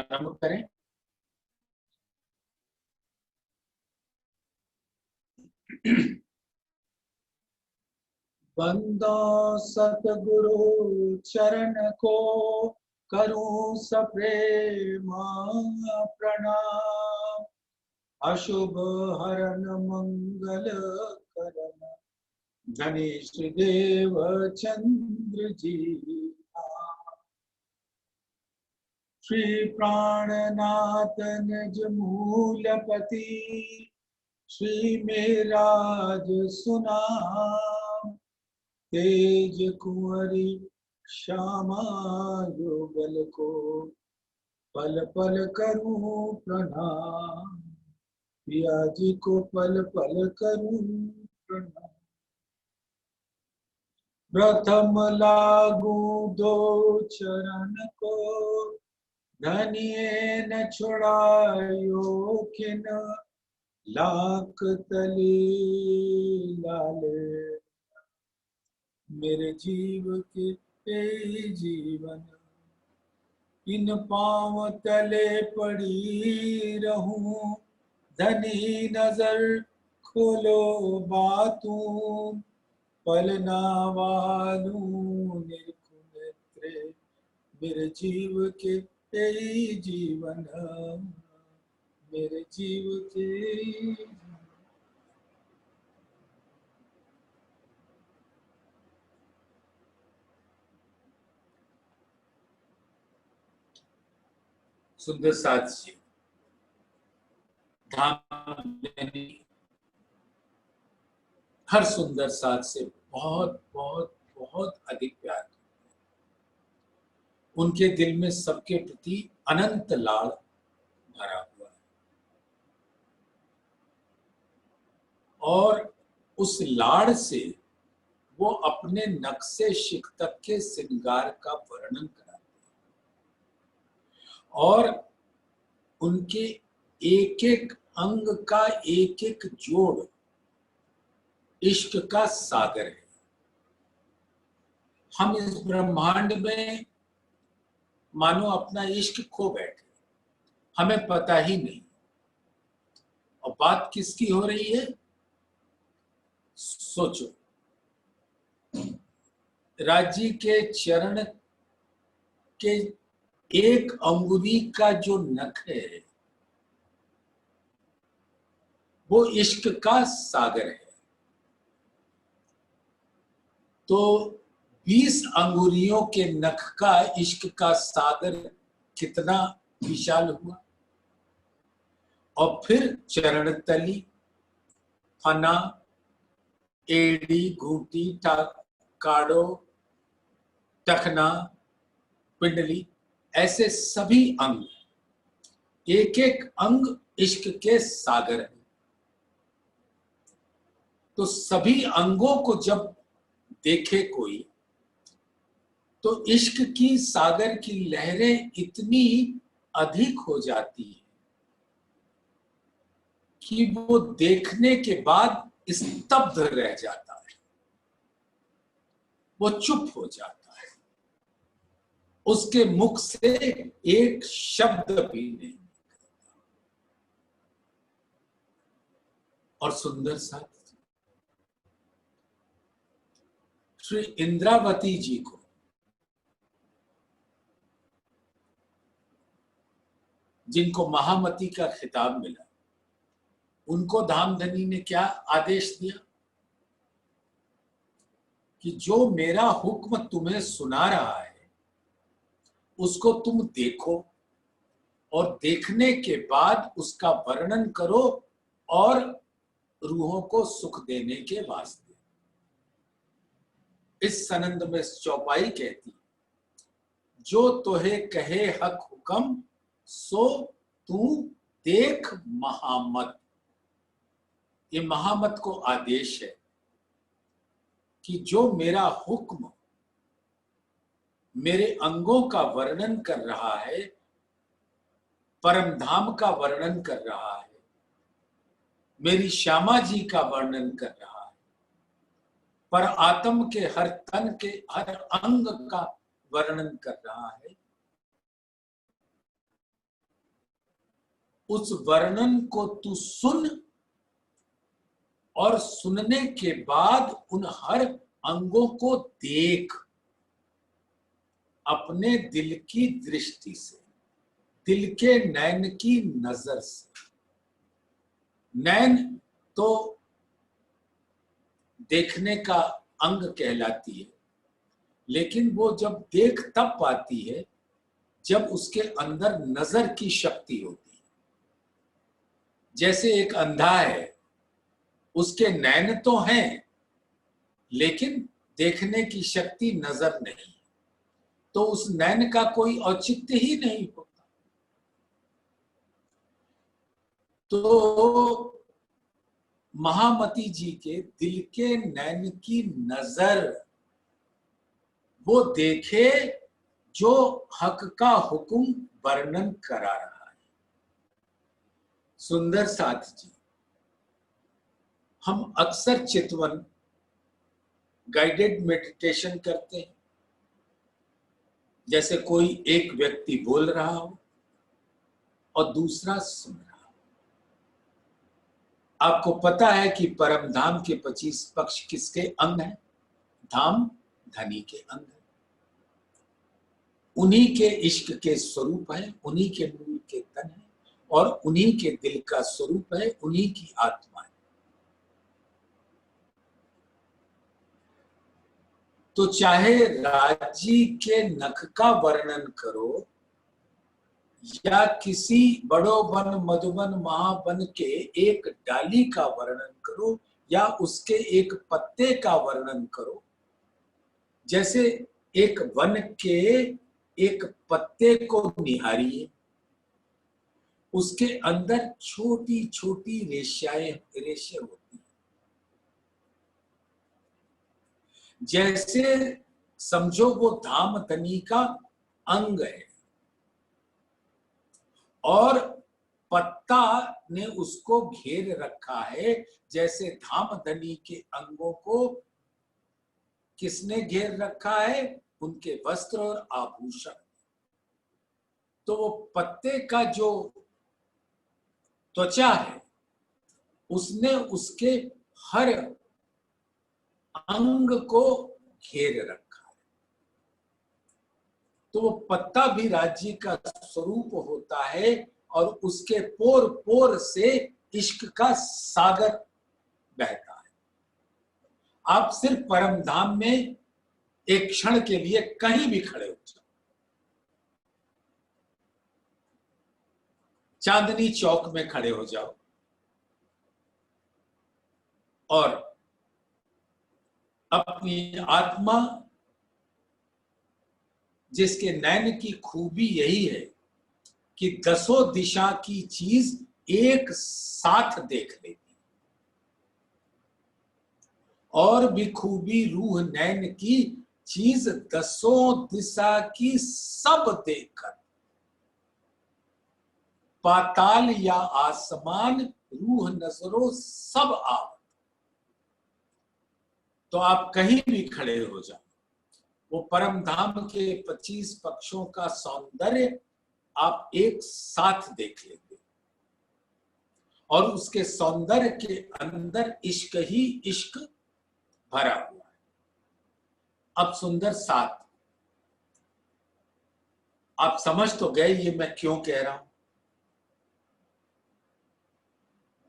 आरंभ करें। बंदो सतगुरु चरण को करूं सप्रेम प्रणाम। अशुभ हरन मंगल करन धनीश देव चंद्र जी। श्री प्राणनाथ निज मूलपति श्री मेराज सुनाम। तेज कुंवरी श्यामा युगल को पल पल करूं प्रणाम। पिया जी को पल पल करूं प्रणाम। प्रथम लागू दो चरण को धनिये न छुड़ायो खिन। लाख तली लाले मेरे जीव के जीवन। इन पांव तले पड़ी रहूं धनी नजर खोलो बातूं। पलना वालू निर्कुनेत्रे मेरे जीव के जीवन। मेरे जीव के सुंदर साथ जी धाम हर सुंदर साथ से बहुत बहुत बहुत अधिक प्यार। उनके दिल में सबके प्रति अनंत लाड़ भरा हुआ है और उस लाड़ से वो अपने नक्शे शिक तक के श्रृंगार का वर्णन कराते हैं और उनके एक एक अंग का एक एक जोड़ इश्क का सागर है। हम इस ब्रह्मांड में मानो अपना इश्क खो बैठे, हमें पता ही नहीं। और बात किसकी हो रही है सोचो। राजी के चरण के एक अंगुली का जो नख है वो इश्क का सागर है। तो 20 अंगुलियों के नख का इश्क का सागर कितना विशाल हुआ। और फिर चरण तली, फना, एड़ी, घूंटी, काड़ो, टखना, पिंडली, ऐसे सभी अंग, एक एक अंग इश्क के सागर है। तो सभी अंगों को जब देखे कोई तो इश्क की सागर की लहरें इतनी अधिक हो जाती है कि वो देखने के बाद स्तब्ध रह जाता है, वो चुप हो जाता है, उसके मुख से एक शब्द भी नहीं निकलता। और सुंदर साथ श्री इंद्रावती जी को जिनको महामती का खिताब मिला, उनको धामधनी ने क्या आदेश दिया कि जो मेरा हुक्म तुम्हें सुना रहा है उसको तुम देखो और देखने के बाद उसका वर्णन करो और रूहों को सुख देने के वास्ते। इस सनंद में चौपाई कहती, जो तोहे कहे हक हुक्म सो तू देख महामत। ये महामत को आदेश है कि जो मेरा हुक्म मेरे अंगों का वर्णन कर रहा है, परम धाम का वर्णन कर रहा है, मेरी श्यामा जी का वर्णन कर रहा है, पर आत्म के हर तन के हर अंग का वर्णन कर रहा है, उस वर्णन को तू सुन और सुनने के बाद उन हर अंगों को देख अपने दिल की दृष्टि से, दिल के नैन की नजर से। नैन तो देखने का अंग कहलाती है, लेकिन वो जब देख तब पाती है जब उसके अंदर नजर की शक्ति होती है। जैसे एक अंधा है, उसके नैन तो हैं लेकिन देखने की शक्ति नजर नहीं, तो उस नैन का कोई औचित्य ही नहीं होता। तो महामती जी के दिल के नैन की नजर वो देखे जो हक का हुक्म वर्णन करा रहा है। सुंदर साथ जी, हम अक्सर चितवन गाइडेड मेडिटेशन करते हैं। जैसे कोई एक व्यक्ति बोल रहा हो और दूसरा सुन रहा हो। आपको पता है कि परम धाम के 25 पक्ष किसके अंग हैं? धाम धनी के अंग हैं। उन्हीं के इश्क के स्वरूप है, उन्हीं के मूल के तन है और उन्हीं के दिल का स्वरूप है, उन्हीं की आत्मा है। तो चाहे राजी के नख का वर्णन करो या किसी बड़ो बन मधुबन महाबन के एक डाली का वर्णन करो या उसके एक पत्ते का वर्णन करो, जैसे एक वन के एक पत्ते को निहारिए, उसके अंदर छोटी छोटी रेशे होती हैं। जैसे समझो वो धाम धनी का अंग है और पत्ता ने उसको घेर रखा है। जैसे धाम धनी के अंगों को किसने घेर रखा है? उनके वस्त्र और आभूषण। तो वो पत्ते का जो त्वचा है उसने उसके हर अंग को घेर रखा है। तो वो पत्ता भी राज्य का स्वरूप होता है और उसके पोर पोर से इश्क का सागर बहता है। आप सिर्फ परम धाम में एक क्षण के लिए कहीं भी खड़े हो जाओ, चांदनी चौक में खड़े हो जाओ और अपनी आत्मा, जिसके नैन की खूबी यही है कि दसों दिशा की चीज एक साथ देख लेती, और भी खूबी रूह नैन की चीज दसों दिशा की सब देखकर, पाताल या आसमान रूह नजरों सब आवत। तो आप कहीं भी खड़े हो जाओ, वो परम धाम के 25 पक्षों का सौंदर्य आप एक साथ देख लेंगे और उसके सौंदर्य के अंदर इश्क ही इश्क भरा हुआ है। अब सुंदर साथ, आप समझ तो गए ये मैं क्यों कह रहा हूं।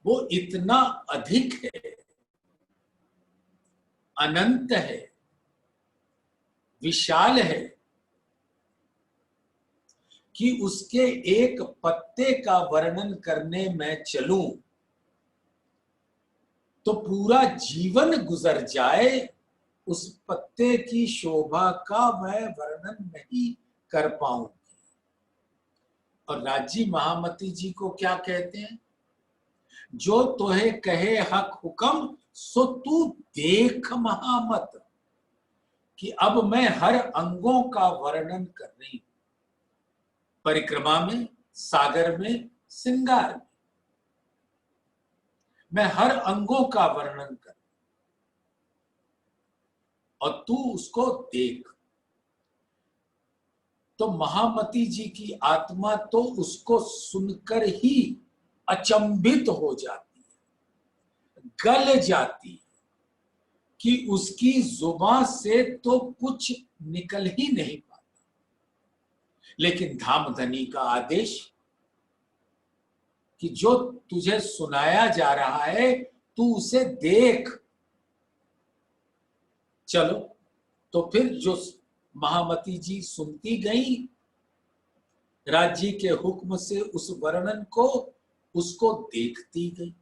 वो इतना अधिक है, अनंत है, विशाल है कि उसके एक पत्ते का वर्णन करने में चलूं तो पूरा जीवन गुजर जाए, उस पत्ते की शोभा का मैं वर्णन नहीं कर पाऊंगी। और राजी महामती जी को क्या कहते हैं? जो तोहे कहे हक हुक्म सो तू देख महामत, कि अब मैं हर अंगों का वर्णन कर रही हूं, परिक्रमा में, सागर में, श्रृंगार में, मैं हर अंगों का वर्णन कर, और तू उसको देख। तो महामती जी की आत्मा तो उसको सुनकर ही अचंभित हो जाती है, गल जाती है कि उसकी जुबान से तो कुछ निकल ही नहीं पाता। लेकिन धामधनी का आदेश कि जो तुझे सुनाया जा रहा है तू उसे देख। चलो, तो फिर जो महामती जी सुनती गई राज्य के हुक्म से उस वर्णन को, उसको देखती गई।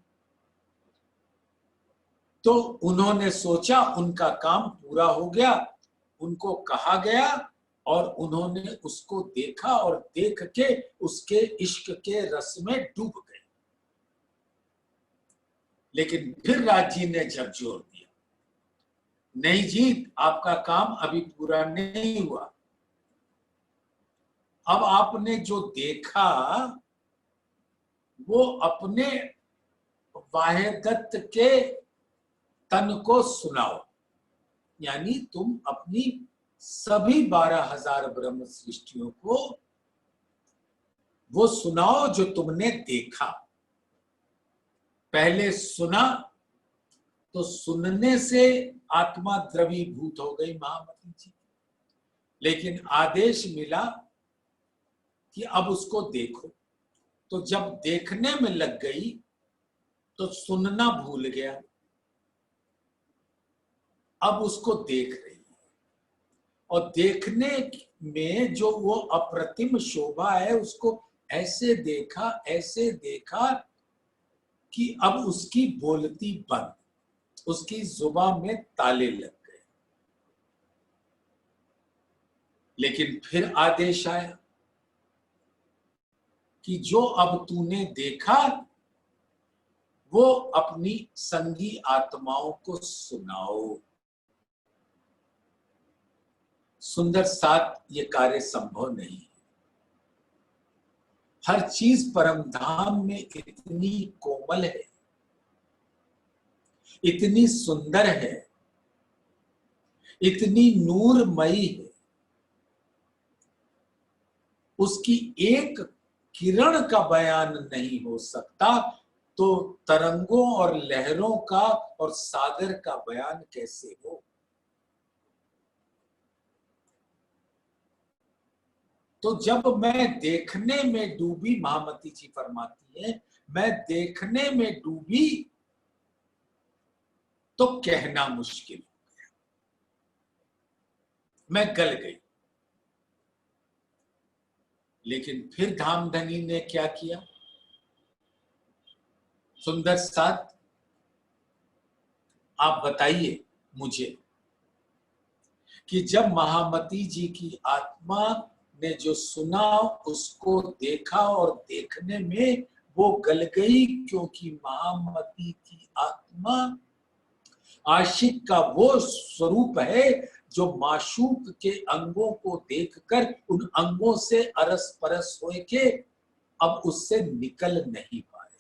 तो उन्होंने सोचा उनका काम पूरा हो गया, उनको कहा गया और उन्होंने उसको देखा और देख के उसके इश्क के रस में डूब गए। लेकिन फिर राजी ने झकझोर दिया, नहीं जी, आपका काम अभी पूरा नहीं हुआ। अब आपने जो देखा वो अपने वाहेदत्त के तन को सुनाओ, यानी तुम अपनी सभी 12,000 ब्रह्म सृष्टियों को वो सुनाओ जो तुमने देखा। पहले सुना तो सुनने से आत्मा द्रवीभूत हो गई महामती जी, लेकिन आदेश मिला कि अब उसको देखो। तो जब देखने में लग गई तो सुनना भूल गया, अब उसको देख रही है और देखने में जो वो अप्रतिम शोभा है उसको ऐसे देखा कि अब उसकी बोलती बंद, उसकी जुबान में ताले लग गए। लेकिन फिर आदेश आया कि जो अब तूने देखा वो अपनी संगी आत्माओं को सुनाओ। सुंदर साथ ये कार्य संभव नहीं है। हर चीज परम धाम में इतनी कोमल है, इतनी सुंदर है, इतनी नूरमयी है, उसकी एक किरण का बयान नहीं हो सकता, तो तरंगों और लहरों का और सागर का बयान कैसे हो। तो जब मैं देखने में डूबी, महामती जी फरमाती है, मैं देखने में डूबी तो कहना मुश्किल हो गया, मैं गल गई। लेकिन फिर धामधनी ने क्या किया, सुंदर साथ आप बताइए मुझे कि जब महामती जी की आत्मा ने जो सुना उसको देखा और देखने में वो गल गई, क्योंकि महामती की आत्मा आशिक का वो स्वरूप है जो माशूक के अंगों को देखकर उन अंगों से अरस परस होए के अब उससे निकल नहीं पा रही।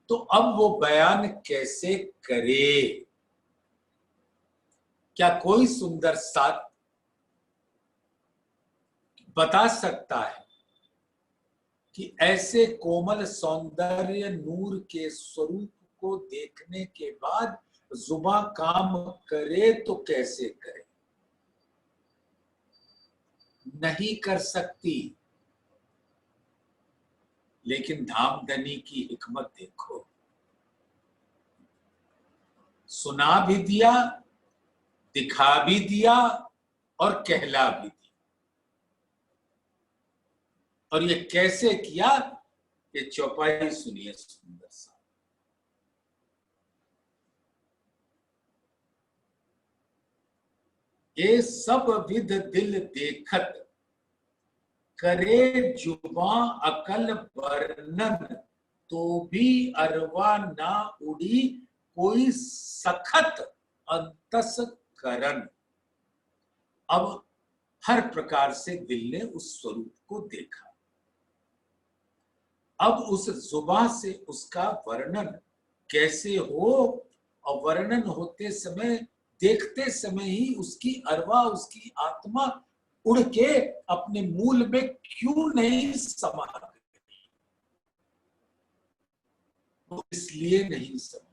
तो अब वो बयान कैसे करे? क्या कोई सुंदर साथ बता सकता है कि ऐसे कोमल सौंदर्य नूर के स्वरूप को देखने के बाद जुबां काम करे तो कैसे करे? नहीं कर सकती। लेकिन धामधनी की हिकमत देखो, सुना भी दिया, दिखा भी दिया और कहला भी दिया। और ये कैसे किया, ये चौपाई सुनिए सुंदर सा। ये सब विध दिल देखत, करे जुबां अकल वर्णन, तो भी अरवा ना उड़ी कोई सखत अंतस करन। अब हर प्रकार से दिल ने उस स्वरूप को देखा। अब उस जुबां से उसका वर्णन कैसे हो, और वर्णन होते समय, देखते समय ही उसकी अरवा, उसकी आत्मा उड़ के अपने मूल में क्यों नहीं समा गई? वो इसलिए नहीं समाई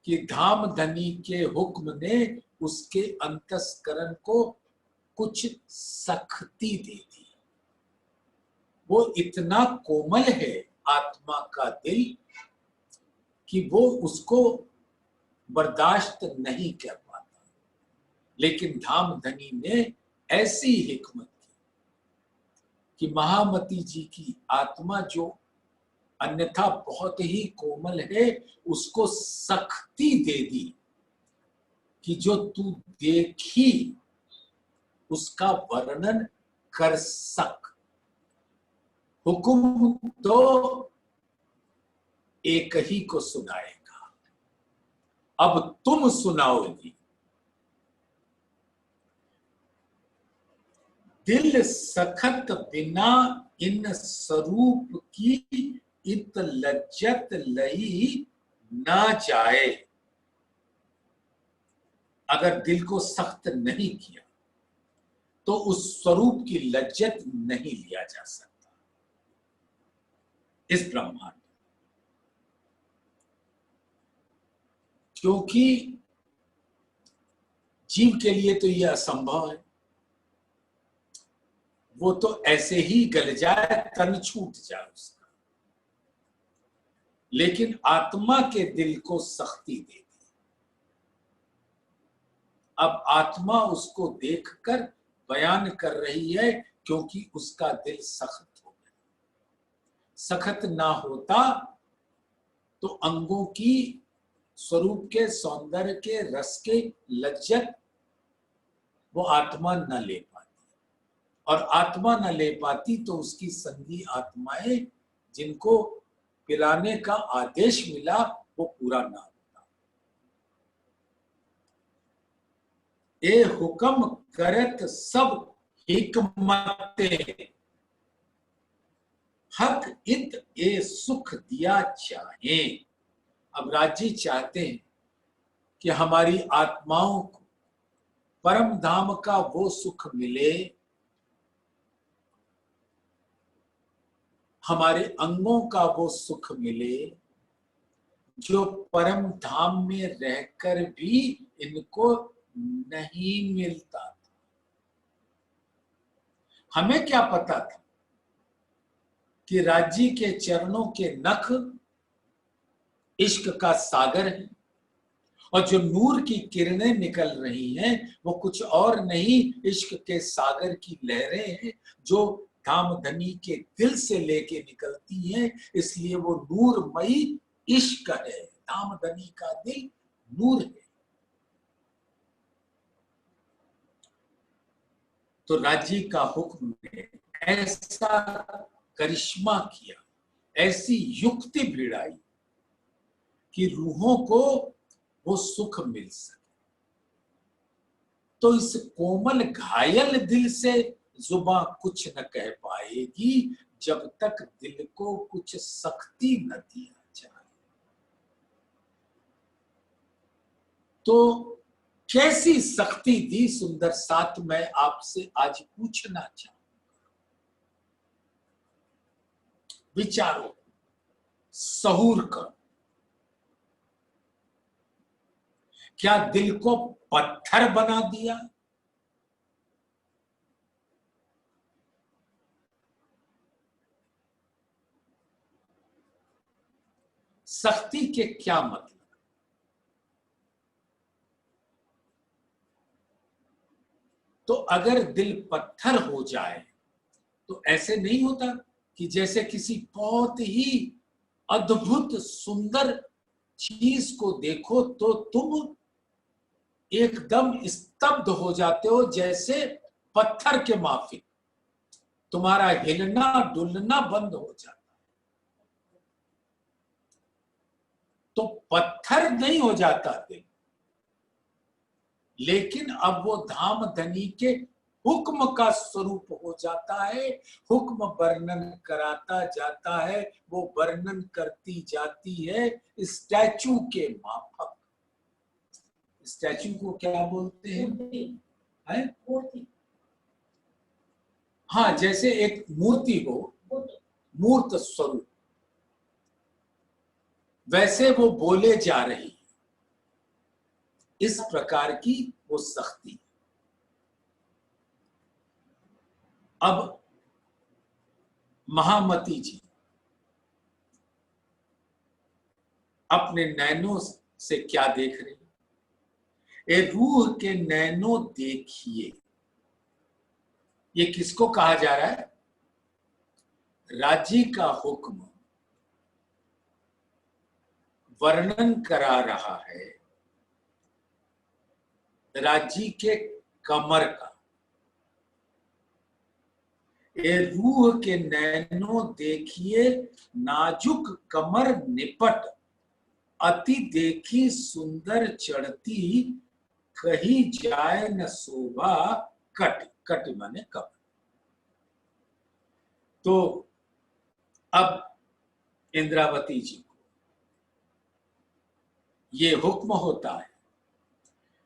कि धाम धनी के हुक्म ने उसके अंतस्करण को कुछ सख्ती दे दी। वो इतना कोमल है आत्मा का दिल कि वो उसको बर्दाश्त नहीं कर पाता। लेकिन धाम धनी ने ऐसी हिकमत की कि महामती जी की आत्मा जो अन्यथा बहुत ही कोमल है, उसको सख्ती दे दी कि जो तू देखी उसका वर्णन कर सक। हुक्म तो एक ही को सुनाएगा, अब तुम सुनाओगी। दिल सखत बिना इन स्वरूप की इत लज्जत लई ना जाए। अगर दिल को सख्त नहीं किया तो उस स्वरूप की लज्जत नहीं लिया जा सकता इस ब्रह्मांड, क्योंकि जीव के लिए तो यह असंभव है। वो तो ऐसे ही गल जाए, तन छूट जाए उसका। लेकिन आत्मा के दिल को सख्ती दे दी। अब आत्मा उसको देखकर बयान कर रही है, क्योंकि उसका दिल सख्त हो गया। सख्त ना होता तो अंगों की स्वरूप के, सौंदर्य के, रस के लज्जत वो आत्मा न ले पाती, और आत्मा न ले पाती तो उसकी संगी आत्माएं जिनको पिलाने का आदेश मिला वो पूरा ना होता। ए हुक्म करत सब हिकमते, हक इत ए सुख दिया चाहे। अब राजी चाहते हैं कि हमारी आत्माओं को परम धाम का वो सुख मिले, हमारे अंगों का वो सुख मिले जो परम धाम में रहकर भी इनको नहीं मिलता था। हमें क्या पता था कि राजी के चरणों के नख इश्क का सागर है, और जो नूर की किरणें निकल रही हैं वो कुछ और नहीं, इश्क के सागर की लहरें हैं जो धाम धनी के दिल से लेके निकलती हैं। इसलिए वो नूरमयी इश्क है। धाम धनी का दिल नूर है। तो राजी का हुक्म ने ऐसा करिश्मा किया, ऐसी युक्ति भिड़ाई कि रूहों को वो सुख मिल सके। तो इस कोमल घायल दिल से जुबान कुछ न कह पाएगी जब तक दिल को कुछ सख्ती न दिया जाए। तो कैसी सख्ती दी सुंदर साथ, मैं आपसे आज पूछना चाहूंगा। विचारो, सहूर करो। क्या दिल को पत्थर बना दिया? सख्ती के क्या मतलब? तो अगर दिल पत्थर हो जाए तो ऐसे नहीं होता कि जैसे किसी बहुत ही अद्भुत सुंदर चीज को देखो तो तुम एकदम स्तब्ध हो जाते हो, जैसे पत्थर के माफिक तुम्हारा हिलना डुलना बंद हो जाता है। तो पत्थर नहीं हो जाता दिल, लेकिन अब वो धाम धनी के हुक्म का स्वरूप हो जाता है। हुक्म वर्णन कराता जाता है, वो वर्णन करती जाती है स्टैचू के माफक। स्टैचू को क्या बोलते हैं? है। मूर्ति। हाँ, जैसे एक मूर्ति हो, मूर्त स्वरूप, वैसे वो बोले जा रही, इस प्रकार की वो सख्ती। अब महामती जी अपने नैनों से क्या देख रही, ए रूह के नैनों देखिए, ये किसको कहा जा रहा है? राजी का हुक्म वर्णन करा रहा है राजी के कमर का। ए रूह के नैनों देखिए, नाजुक कमर निपट, अति देखी सुंदर चढ़ती, कही जाए न शोभा कट। कट माने कमर। तो अब इंद्रावती जी को ये हुक्म होता है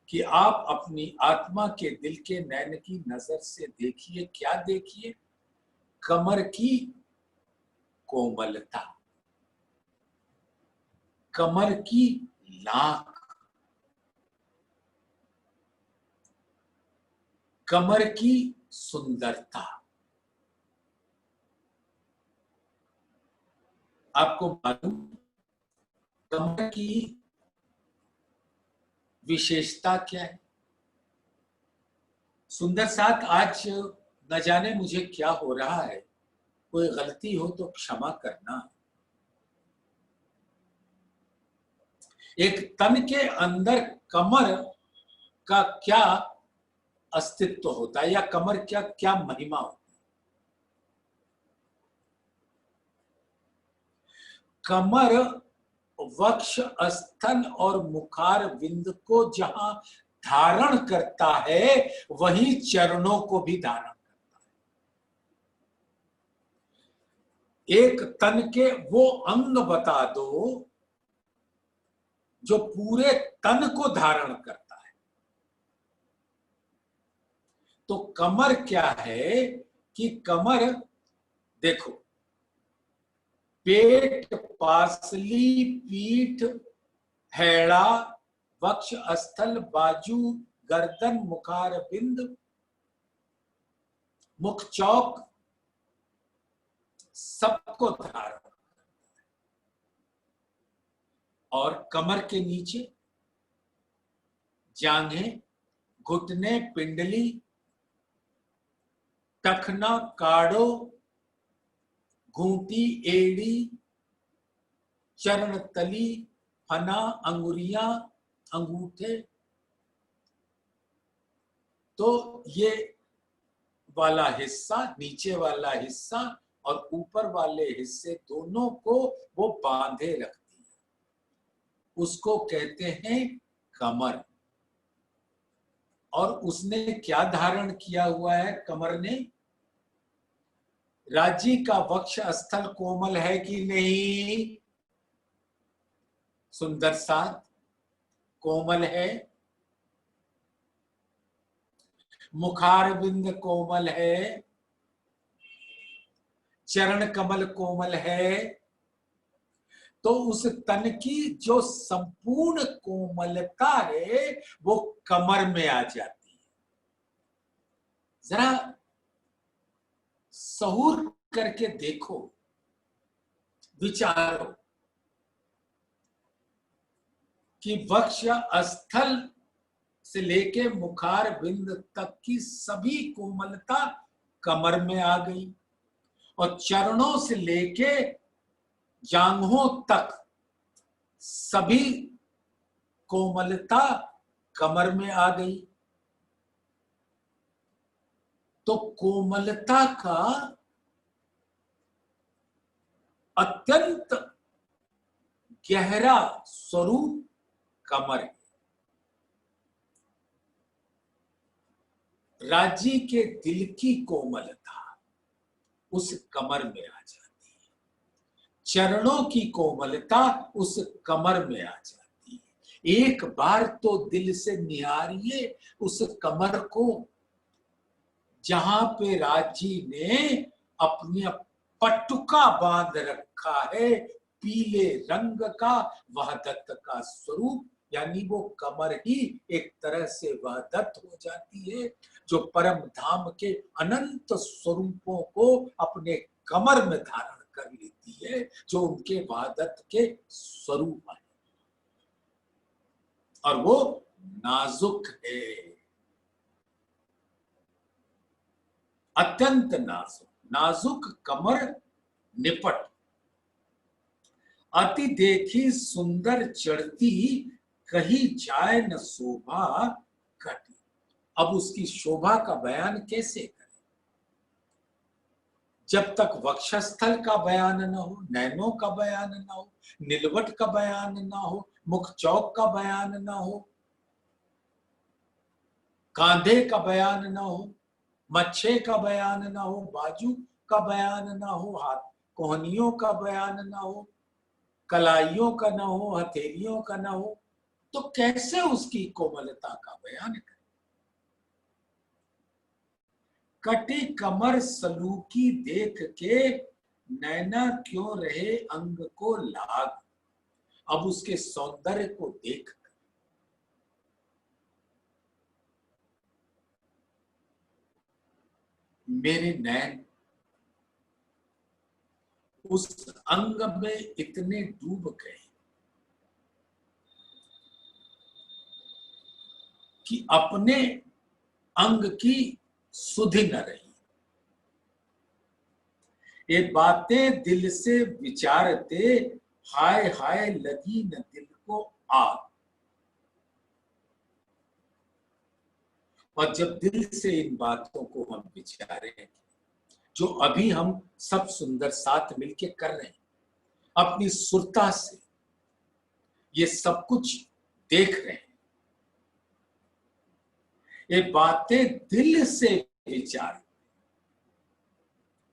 कि आप अपनी आत्मा के दिल के नैन की नजर से देखिए। क्या देखिए? कमर की कोमलता, कमर की लाख, कमर की सुंदरता। आपको मालूम कमर की विशेषता क्या है? सुंदर साथ, आज न जाने मुझे क्या हो रहा है, कोई गलती हो तो क्षमा करना। एक तन के अंदर कमर का क्या अस्तित्व होता है, या कमर क्या क्या महिमा होती है? कमर वक्ष, स्थल और मुखार बिंद को जहां धारण करता है, वही चरणों को भी धारण करता है। एक तन के वो अंग बता दो जो पूरे तन को धारण करता है। तो कमर क्या है कि कमर देखो, पेट, पासली, पीठ, हैड़ा, वक्ष, स्थल, बाजू, गर्दन, मुखार बिंद, मुख चौक, सबको धारण। और कमर के नीचे जांघें, घुटने, पिंडली, टखना, काड़ो, घूंटी, एड़ी, चरण तली, फना, अंगुरियां, अंगूठे। तो ये वाला हिस्सा, नीचे वाला हिस्सा और ऊपर वाले हिस्से, दोनों को वो बांधे रखती है, उसको कहते हैं कमर। और उसने क्या धारण किया हुआ है कमर ने? राजी का वक्ष स्थल कोमल है कि नहीं? सुंदर साथ कोमल है, मुखार बिंद कोमल है, चरण कमल कोमल है। तो उस तन की जो संपूर्ण कोमलता है वो कमर में आ जाती है। जरा सहूर करके देखो, विचारो कि वक्ष स्थल से लेके मुखार बिंद तक की सभी कोमलता कमर में आ गई, और चरणों से लेके जांघों तक सभी कोमलता कमर में आ गई। तो कोमलता का अत्यंत गहरा स्वरूप कमर है। राजी के दिल की कोमलता उस कमर में आ जाती है, चरणों की कोमलता उस कमर में आ जाती है। एक बार तो दिल से निहारिए उस कमर को, जहां पे राजी ने अपनी पटुका बांध रखा है पीले रंग का, वह दत्त का स्वरूप। यानी वो कमर ही एक तरह से वह दत्त हो जाती है जो परम धाम के अनंत स्वरूपों को अपने कमर में धारण कर लेती है, जो उनके वह दत्त के स्वरूप है। और वो नाजुक है, अत्यंत नाजुक। नाजुक कमर निपट, अति देखी सुंदर चढ़ती, कही जाए न शोभा घटी। अब उसकी शोभा का बयान कैसे करें? जब तक वक्षस्थल का बयान न हो, नैनों का बयान न हो, नीलवट का बयान न हो, मुख चौक का बयान न हो, कांधे का बयान न हो, मच्छे का बयान न हो, बाजू का बयान न हो, हाथ कोहनियों का बयान न हो, कलाइयों का न हो, हथेलियों का न हो, तो कैसे उसकी कोमलता का बयान करें? कटी कमर सलूकी देख के, नैना क्यों रहे अंग को लाग। अब उसके सौंदर्य को देख मेरे नैन उस अंग में इतने डूब गए कि अपने अंग की सुधि न रही। ये बातें दिल से विचारते, हाय हाय लगी न दिल को आग। और जब दिल से इन बातों को हम विचारें, जो अभी हम सब सुंदर साथ मिलके कर रहे हैं, अपनी सुरता से ये सब कुछ देख रहे हैं, ये बातें दिल से विचार,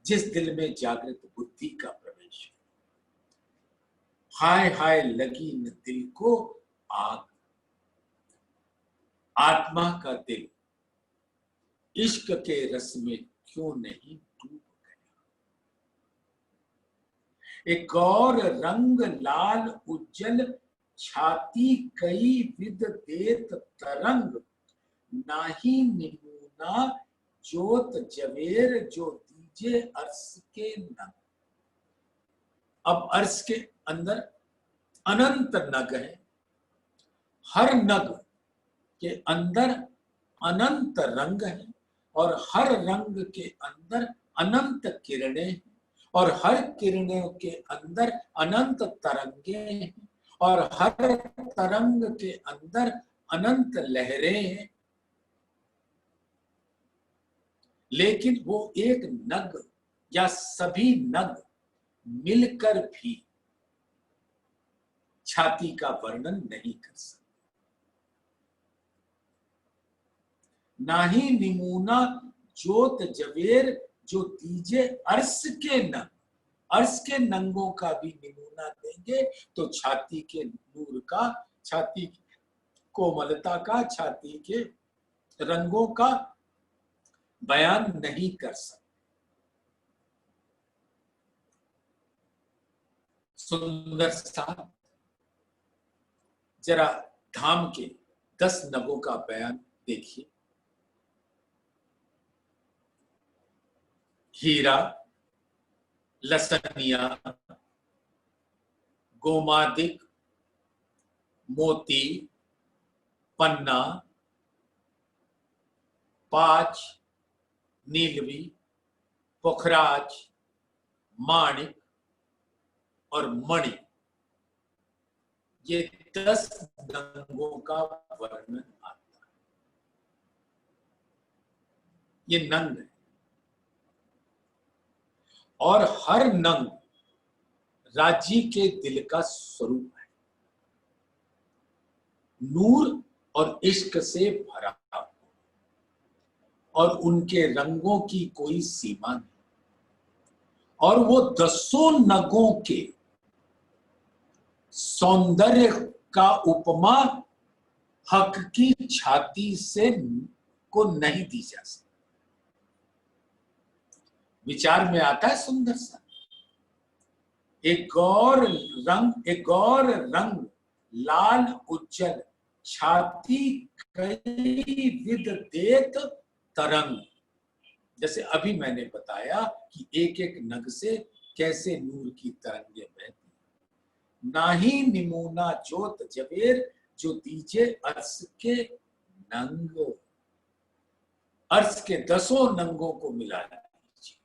जिस दिल में जागृत बुद्धि का प्रवेश है, हाय हाय लगी न दिल को आग। आत्मा का दिल इश्क के रस में क्यों नहीं डूब गया। एक और रंग लाल उज्जवल छाती, कई विद देत तरंग, नाही निमूना जोत जवेर, जो दीजे अर्श के नग। अब अर्श के अंदर अनंत नग है, हर नग के अंदर अनंत रंग है, और हर रंग के अंदर अनंत किरणें हैं, और हर किरणों के अंदर अनंत तरंगे हैं, और हर तरंग के अंदर अनंत लहरें हैं। लेकिन वो एक नग या सभी नग मिलकर भी छाती का वर्णन नहीं कर सकते। नाही निमूना जोत जवेर, जो दीजे अर्श के नंग। अर्श के नंगों का भी निमूना देंगे तो छाती के नूर का, छाती की कोमलता का, छाती के रंगों का बयान नहीं कर सकते। सुंदर सा जरा धाम के 10 नगों का बयान देखिए। हीरा, लसनिया, गोमादिक, मोती, पन्ना, पांच, नीलवी, पोखराज, माणिक और मणि, ये 10 नंगों का वर्णन आता है। ये नंग है, और हर नंग राजी के दिल का स्वरूप है, नूर और इश्क से भरा, और उनके रंगों की कोई सीमा नहीं। और वो 10 नगों के सौंदर्य का उपमा हक की छाती से को नहीं दी जा सकती। विचार में आता है सुंदर सा, एक गौर रंग लाल उज्जल छाती कई विध देत तरंग। जैसे अभी मैंने बताया कि एक एक नग से कैसे नूर की तरंगे बहती। नाही निमूना जोत जवेर जो दीजे अर्श के नंग। अर्श के 10 नंगों को मिला दीजिए,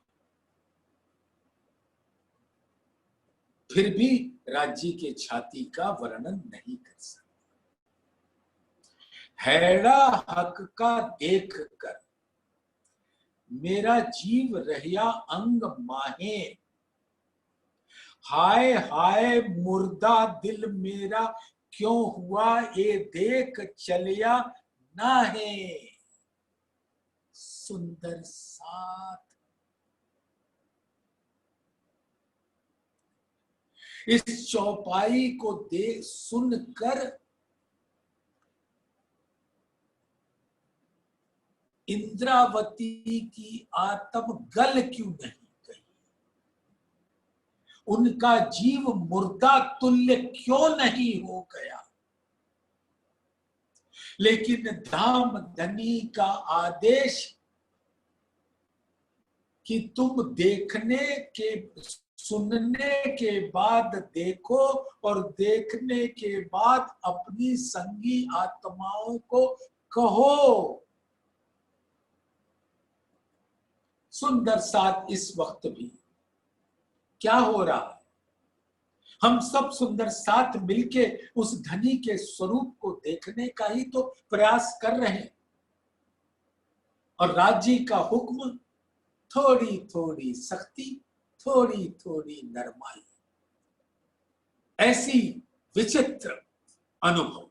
फिर भी राज्य के छाती का वर्णन नहीं कर सकते। हैड़ा हक का देख कर मेरा जीव रहिया अंग माहे। हाय हाय मुर्दा दिल मेरा क्यों हुआ ये देख चलिया नाहे। सुंदर साथ इस चौपाई को दे सुनकर इंद्रावती की आत्म गल क्यों नहीं गई, उनका जीव मुर्दा तुल्य क्यों नहीं हो गया। लेकिन धाम धनी का आदेश कि तुम देखने के सुनने के बाद देखो और देखने के बाद अपनी संगी आत्माओं को कहो। सुंदर साथ इस वक्त भी क्या हो रहा है, हम सब सुंदर साथ मिलके उस धनी के स्वरूप को देखने का ही तो प्रयास कर रहे हैं। और राज्य का हुक्म थोड़ी थोड़ी सख्ती, थोड़ी थोड़ी नरमाई, ऐसी विचित्र अनुभव।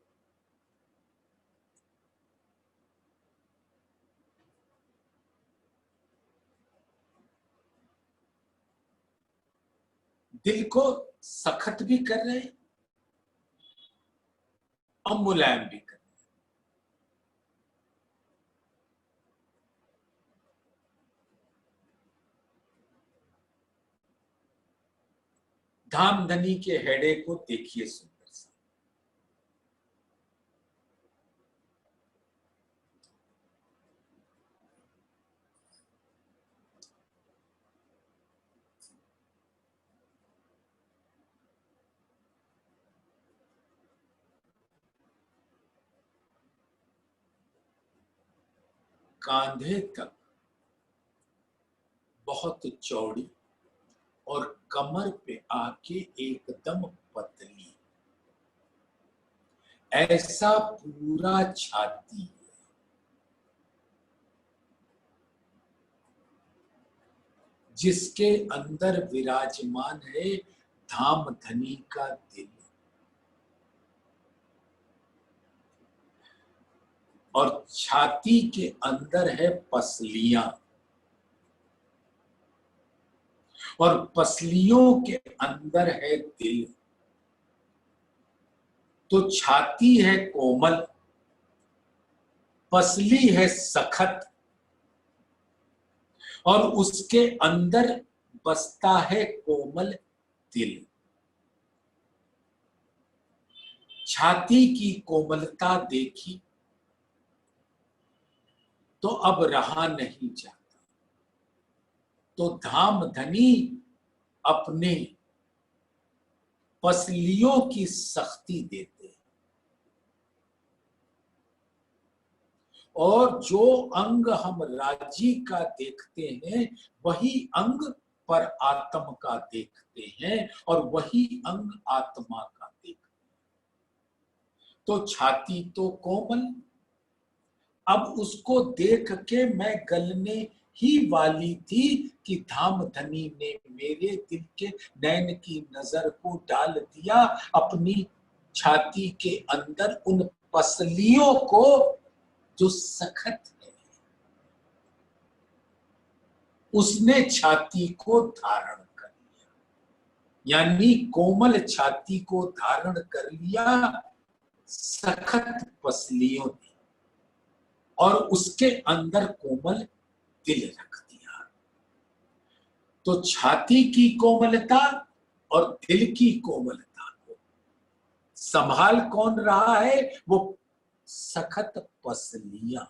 दिल को सख्त भी कर रहे हैं और मुलायम भी कर रहे हैं। धामधनी के हेड़े को देखिए सुंदर सा, कांधे तक बहुत चौड़ी और कमर पे आके एकदम पतली, ऐसा पूरा छाती है। जिसके अंदर विराजमान है धामधनी का दिल। और छाती के अंदर है पसलियां, और पसलियों के अंदर है दिल। तो छाती है कोमल, पसली है सखत, और उसके अंदर बसता है कोमल दिल। छाती की कोमलता देखी तो अब रहा नहीं जाता। तो धामधनी अपने पसलियों की सख्ती देते हैं, और जो अंग हम राजी का देखते हैं वही अंग पर आत्म का देखते हैं, और वही अंग आत्मा का देखते हैं। तो छाती तो कोमल, अब उसको देख के मैं गलने ही वाली थी कि धामधनी ने मेरे दिल के नैन की नजर को डाल दिया अपनी छाती के अंदर उन पसलियों को जो सखत है। उसने छाती को धारण कर लिया, यानी कोमल छाती को धारण कर लिया, सखत पसलियों ने और उसके अंदर कोमल दिल रख दिया। तो छाती की कोमलता और दिल की कोमलता को संभाल कौन रहा है? वो सखत पसलियां।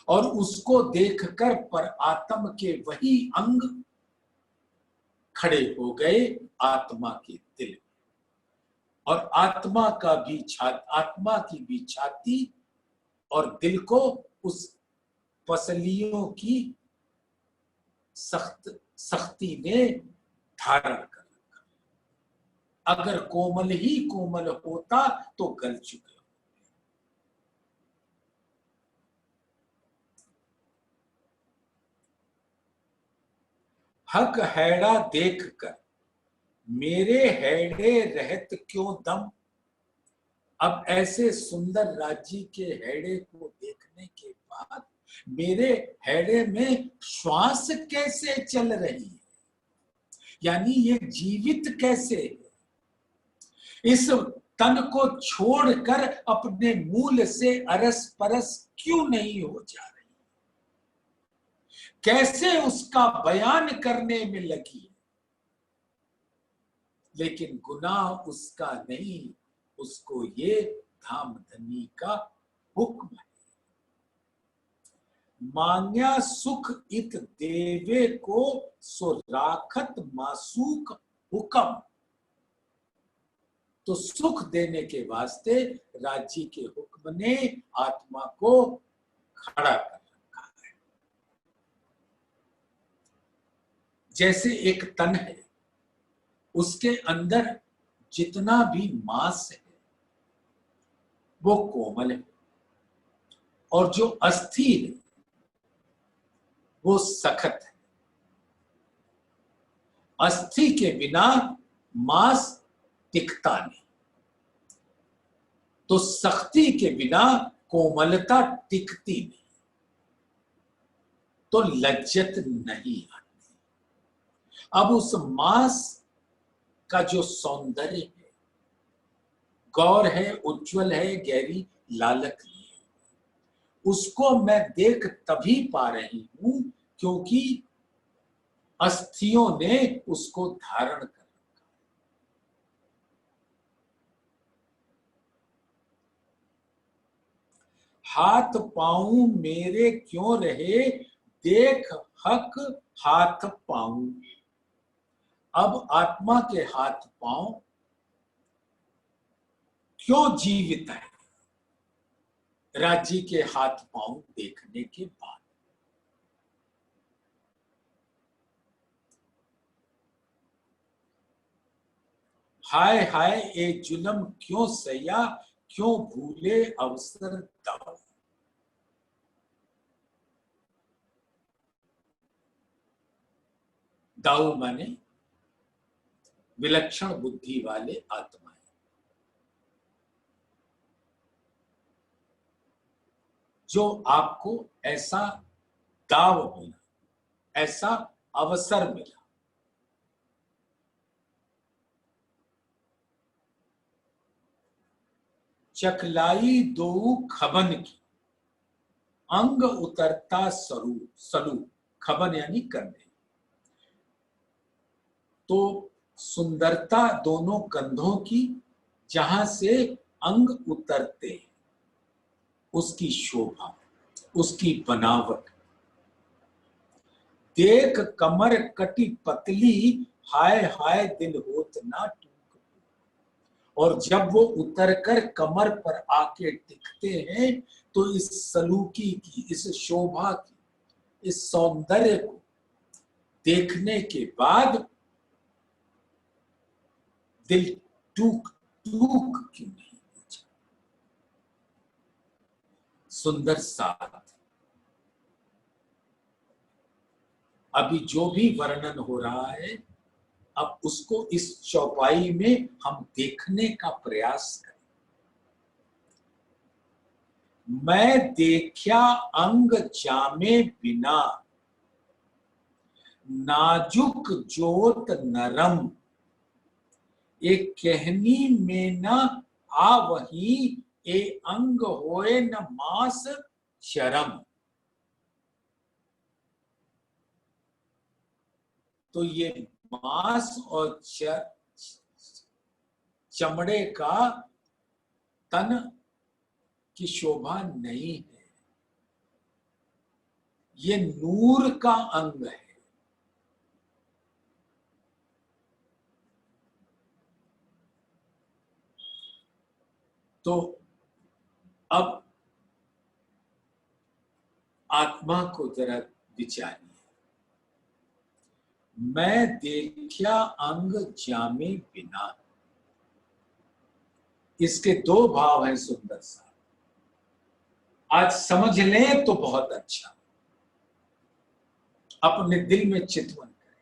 और उसको देखकर पर आत्म के वही अंग खड़े हो गए आत्मा के दिल में। और आत्मा की भी छाती और दिल को उस पसलियों की सख्ती ने धारण कर रखा। अगर कोमल ही कोमल होता तो गल चुके। हक हैड़ा देखकर मेरे हैड़े रहत क्यों दम। अब ऐसे सुंदर राज्य के हैड़े को देखने के बाद मेरे हैड़े में श्वास कैसे चल रही है, यानी ये जीवित कैसे है? इस तन को छोड़कर अपने मूल से अरस परस क्यों नहीं हो जा रही? कैसे उसका बयान करने में लगी? लेकिन गुनाह उसका नहीं, उसको ये धामधनी का हुक्म है। मांग्या सुख इत देवे को सो राखत मासूक हुक्म। तो सुख देने के वास्ते राज्य के हुक्म ने आत्मा को खड़ा कर रखा है। जैसे एक तन है, उसके अंदर जितना भी मांस है वो कोमल है, और जो अस्थि है वो सखत है। अस्थि के बिना मांस टिकता नहीं, तो सख्ती के बिना कोमलता टिकती नहीं, तो लज्जत नहीं आती। अब उस मांस का जो सौंदर्य है, गौर है, उज्जवल है, गहरी लालक है, उसको मैं देख तभी पा रही हूं क्योंकि अस्थियों ने उसको धारण कर रखा। हाथ पांव मेरे क्यों रहे देख हक हाथ पांव। अब आत्मा के हाथ पांव क्यों जीवित है? राज्य के हाथ पांव देखने के बाद हाय हाय ए जुलम क्यों सया, क्यों भूले अवसर दाव। दाऊ माने विलक्षण बुद्धि वाले आत्माएं। जो आपको ऐसा दाव मिला, ऐसा अवसर मिला, चकलाई दो खबन की अंग उतरता सलू। खबन यानी कंधे। तो सुंदरता दोनों कंधों की जहां से अंग उतरते हैं, उसकी शोभा, उसकी बनावट देख कमर कटी पतली, हाय हाय दिल होत ना टूक। और जब वो उतरकर कमर पर आके टिकते हैं तो इस सलूकी की, इस शोभा की, इस सौंदर्य को देखने के बाद दिल टूक टूक क्यों नहीं हो जाता? सुंदर साथ। अभी जो भी वर्णन हो रहा है, अब उसको इस चौपाई में हम देखने का प्रयास करें। मैं देखा अंग जामे बिना, नाजुक जोत नरम। एक कहनी में ना आवही ए अंग होए न मास शरम। तो ये मांस और चमड़े का तन की शोभा नहीं है, ये नूर का अंग है। तो अब आत्मा को जरा विचारिए, मैं देखा अंग जामे बिना। इसके दो भाव हैं सुंदर सा, आज समझ लें तो बहुत अच्छा, अपने दिल में चितवन करें।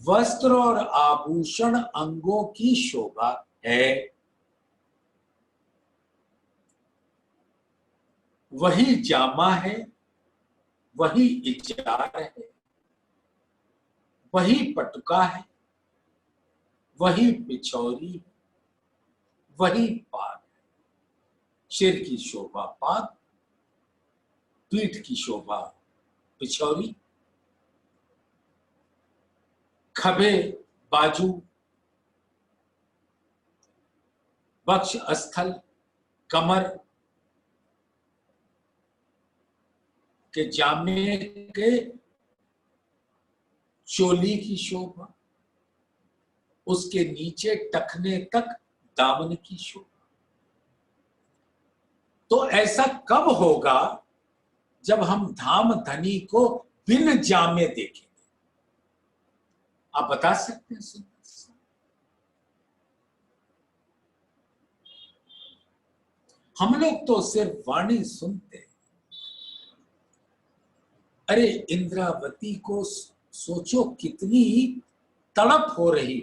वस्त्र और आभूषण अंगों की शोभा है, वही जामा है, वही इजार है, वही पटुका है, वही पिछौरी, वही पाग। सिर की शोभा पाग, पीठ की शोभा पिछौरी, खभे बाजू, वक्ष स्थल कमर के जामे के चोली की शोभा, उसके नीचे टखने तक दामन की शोभा। तो ऐसा कब होगा जब हम धाम धनी को बिन जामे देखेंगे? आप बता सकते हैं सुंदर? हम लोग तो सिर्फ वाणी सुनते हैं। अरे इंद्रावती को सोचो कितनी तड़प हो रही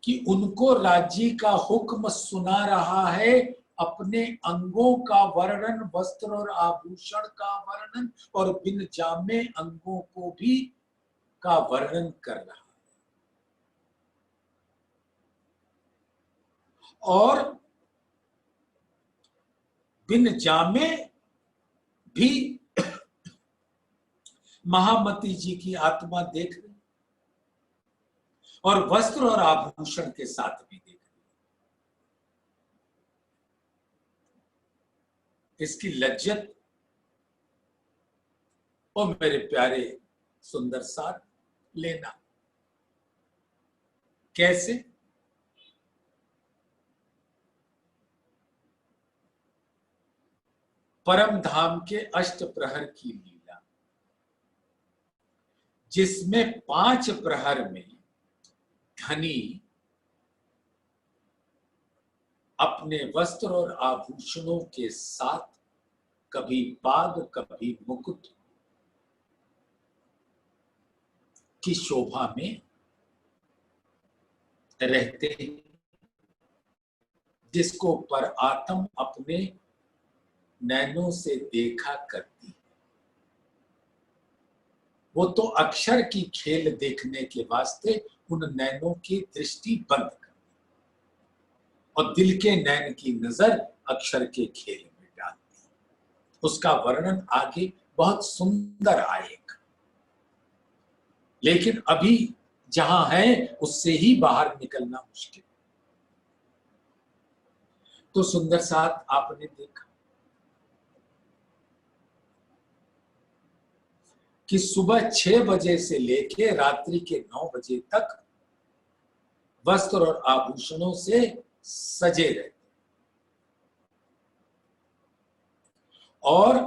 कि उनको राज्य का हुक्म सुना रहा है, अपने अंगों का वर्णन, वस्त्र और आभूषण का वर्णन, और बिन जामे अंगों को भी का वर्णन कर रहा है। और बिन जामे भी महामती जी की आत्मा देख रही, और वस्त्र और आभूषण के साथ भी देख रही। इसकी लज्जत ओ मेरे प्यारे सुंदर साथ लेना कैसे? परम धाम के अष्ट प्रहर की लीला, जिसमें 5 प्रहर में धनी अपने वस्त्र और आभूषणों के साथ कभी पाग कभी मुकुट की शोभा में रहते हैं, जिसको पर आत्म अपने नैनों से देखा करती है। वो तो अक्षर की खेल देखने के वास्ते उन नैनों की दृष्टि बंद कर, और दिल के नैन की नजर अक्षर के खेल में डालती। उसका वर्णन आगे बहुत सुंदर आएगा, लेकिन अभी जहां है उससे ही बाहर निकलना मुश्किल। तो सुंदर साथ आपने देखा कि सुबह 6 बजे से लेके रात्रि के 9 बजे तक वस्त्र और आभूषणों से सजे रहते, और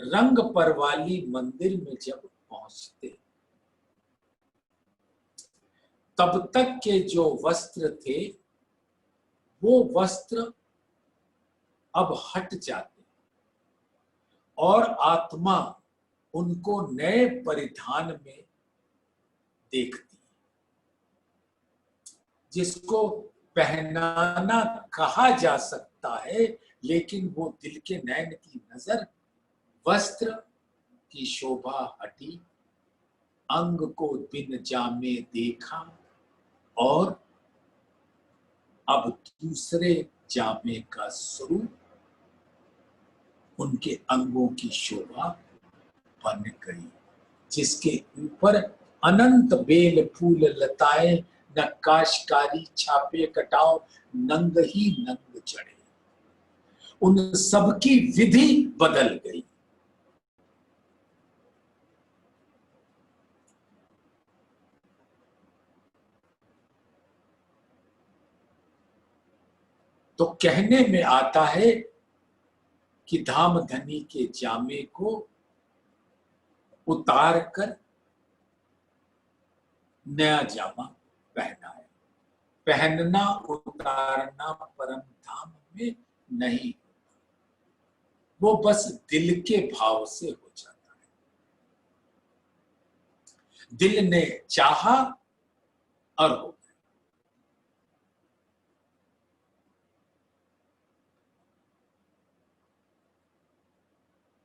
रंग परवाली मंदिर में जब पहुंचते तब तक के जो वस्त्र थे वो वस्त्र अब हट जाते, और आत्मा उनको नए परिधान में देखती, जिसको पहनाना कहा जा सकता है, लेकिन वो दिल के नैन की नजर वस्त्र की शोभा हटी, अंग को बिन जामे देखा और अब दूसरे जामे का स्वरूप उनके अंगों की शोभा बन गई, जिसके ऊपर अनंत बेल फूल लताएं नक्काशकारी छापे कटाव नंग ही नंग चढ़े। उन सब की विधि बदल गई। तो कहने में आता है कि धाम धनी के जामे को उतार कर नया जामा पहना है। पहनना उतारना परम धाम में नहीं, वो बस दिल के भाव से हो जाता है। दिल ने चाहा और हो गया।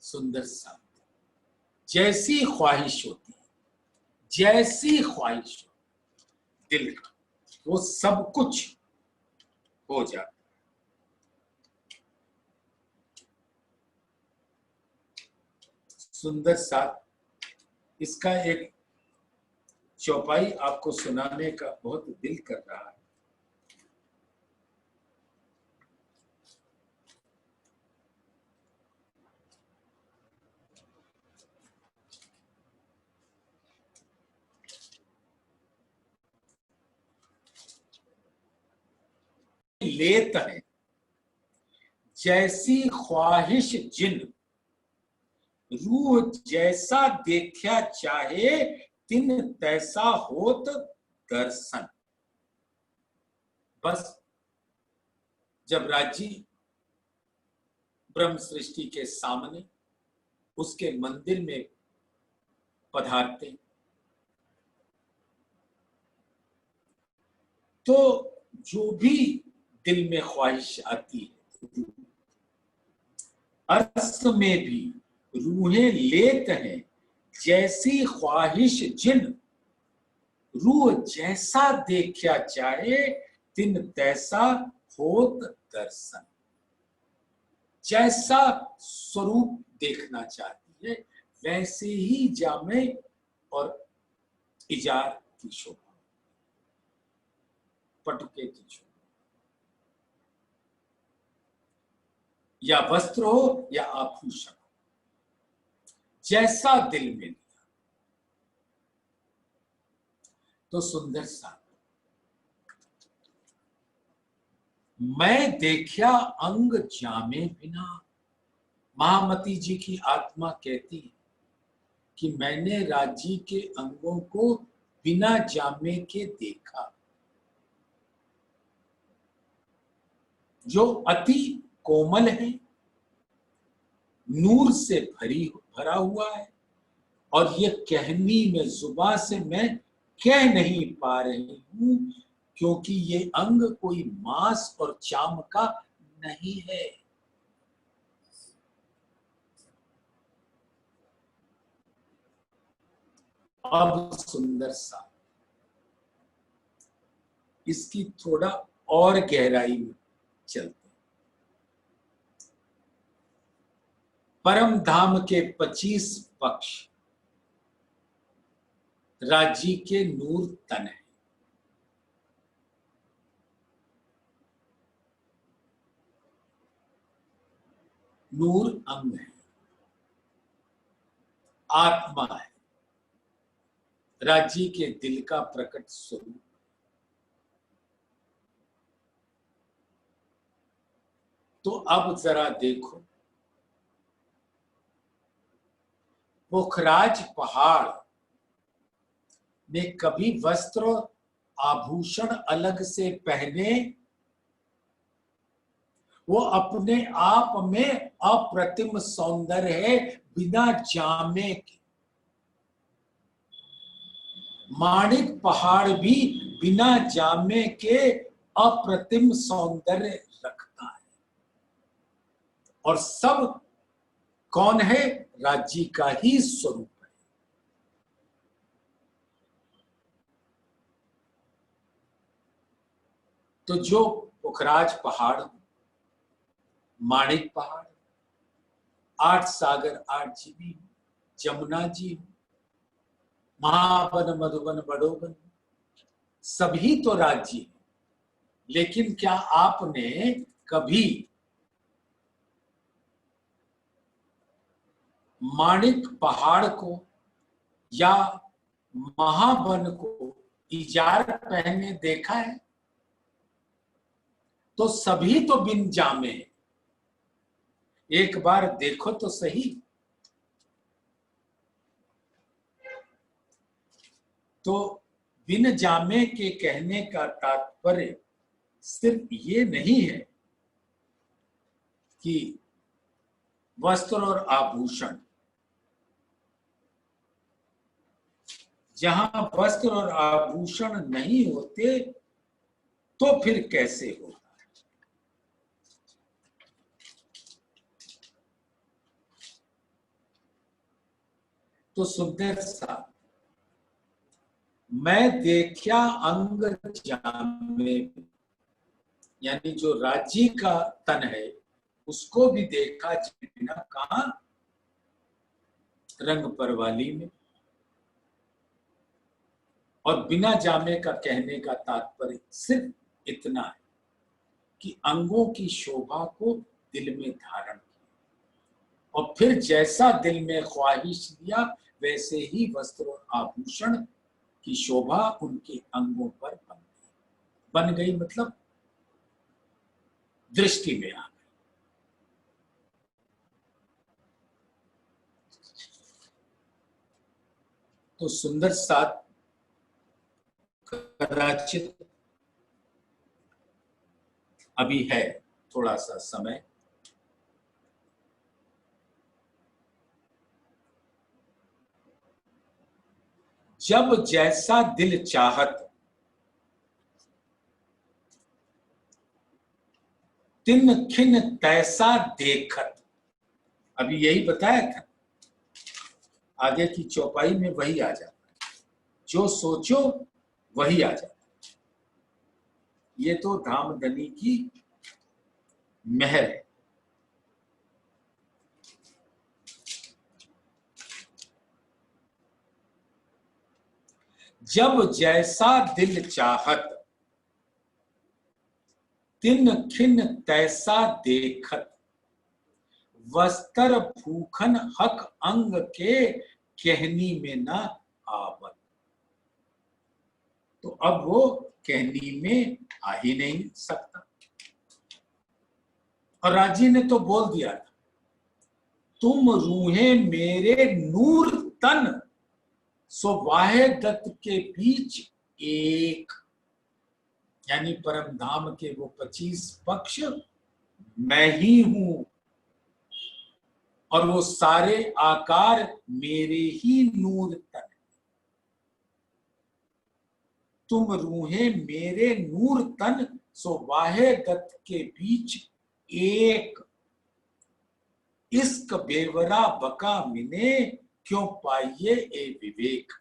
सुंदर सा जैसी ख्वाहिश होती है, जैसी ख्वाहिश होती दिल का, वो सब कुछ हो जाता है। सुंदर सा इसका एक चौपाई आपको सुनाने का बहुत दिल कर रहा है। लेत है जैसी ख्वाहिश जिन, रूह जैसा देखा चाहे तिन तैसा होत दर्शन। बस जब राजी ब्रह्म सृष्टि के सामने उसके मंदिर में पधारते तो जो भी दिल में ख्वाहिश आती है, अर्श में भी रूहें लेत हैं जैसी ख्वाहिश जिन, रूह जैसा देखा चाहे तिन तैसा होत दर्शन। जैसा स्वरूप देखना चाहती है वैसे ही जामे और इजार की शोभा, पटुके की शोभा, या वस्त्र हो या आभूषण, जैसा दिल में लिया। तो सुंदर सा मैं देखा अंग जामे बिना, महामती जी की आत्मा कहती है कि मैंने राजी के अंगों को बिना जामे के देखा, जो अति कोमल है, नूर से भरा हुआ है, और ये कहनी में जुबान से मैं कह नहीं पा रही हूं, क्योंकि ये अंग कोई मांस और चाम का नहीं है। अब सुंदर सा इसकी थोड़ा और गहराई में चलते। परम धाम के 25 पक्ष राजी के नूर तन है। नूर अंग है, आत्मा है, राजी के दिल का प्रकट स्वरूप। तो अब जरा देखो, पोखराज पहाड़ ने कभी वस्त्र आभूषण अलग से पहने, वो अपने आप में अप्रतिम सौंदर्य है बिना जामे के। माणिक पहाड़ भी बिना जामे के अप्रतिम सौंदर्य रखता है, और सब कौन है? राज्य का ही स्वरूप है। तो जो पुखराज पहाड़, माणिक पहाड़, 8 सागर 8 जीवी, जमुना जी, महावन मधुबन बड़ोबन, सभी तो राज्य हैं। लेकिन क्या आपने कभी माणिक पहाड़ को या महावन को इजार पहने देखा है? तो सभी तो बिन जामे, एक बार देखो तो सही। तो बिन जामे के कहने का तात्पर्य सिर्फ ये नहीं है कि वस्त्र और आभूषण, जहां वस्त्र और आभूषण नहीं होते तो फिर कैसे होता है? तो सुंदर सा मैं देखा अंग जामे, यानी जो राज्य का तन है उसको भी देखा बिना, कहा? रंग परवाली में। और बिना जामे का कहने का तात्पर्य सिर्फ इतना है कि अंगों की शोभा को दिल में धारण किया और फिर जैसा दिल में ख्वाहिश लिया वैसे ही वस्त्र और आभूषण की शोभा उनके अंगों पर बन गई, मतलब दृष्टि में आ गई। तो सुंदर साथ कदाचित अभी है थोड़ा सा समय, जब जैसा दिल चाहत तिन खिन तैसा देखत, अभी यही बताया था। आगे की चौपाई में वही आ जाता है, जो सोचो वही आ जाता है। ये तो धामधनी की महर है। जब जैसा दिल चाहत तिन खिन तैसा देखत, वस्त्र भूखन हक अंग के कहनी में न आवत। तो अब वो कहनी में आ ही नहीं सकता। और राजी ने तो बोल दिया था, तुम रूहे मेरे नूर तन, सो वाहे दत्त के बीच एक, यानी परम धाम के वो 25 पक्ष मैं ही हूं और वो सारे आकार मेरे ही नूर तन। तुम रूहे मेरे नूर तन, सो वाहे दत्त के बीच एक, इश्क बेवरा बका मिने, क्यों पाइए ए विवेक।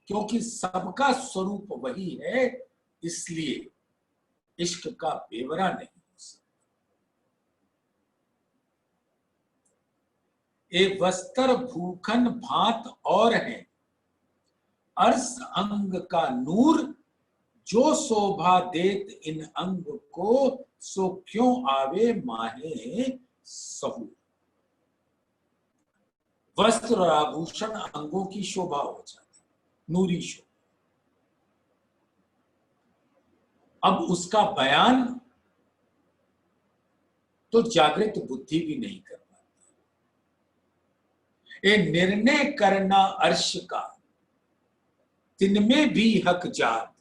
क्योंकि सबका स्वरूप वही है, इसलिए इश्क का बेवरा नहीं हो सकता। ए वस्त्र भूखन भांत और है, अर्श अंग का नूर, जो शोभा देत इन अंग को, सो क्यों आवे माहे सहूर। वस्त्र और आभूषण अंगों की शोभा हो जाती, नूरी शोभा। अब उसका बयान तो जागृत बुद्धि भी नहीं कर पाती। ये निर्णय करना अर्श का, तिनमें भी हक जात,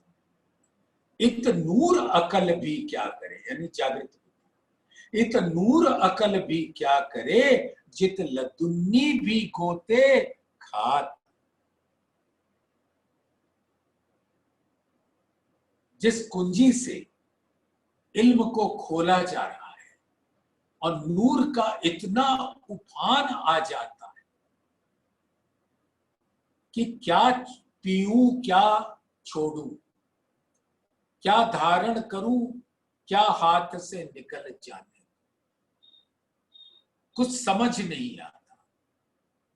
इत नूर अकल भी क्या करे, यानी जागृत बुद्धि, इत नूर अकल भी क्या करे, जित लदुन्नी भी गोते खात। जिस कुंजी से इल्म को खोला जा रहा है और नूर का इतना उफान आ जाता है कि क्या पीऊं क्या छोड़ूं, क्या धारण करूं, क्या हाथ से निकल जाने, कुछ समझ नहीं आता,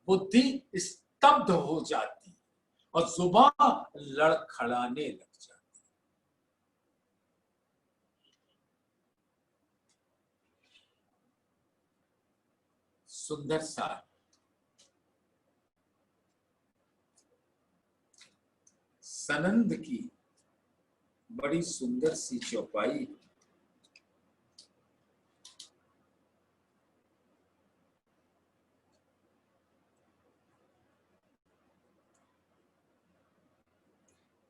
बुद्धि स्तब्ध हो जाती और जुबान लड़खड़ाने लग जाती। सुंदर सा सनंद की बड़ी सुंदर सी चौपाई।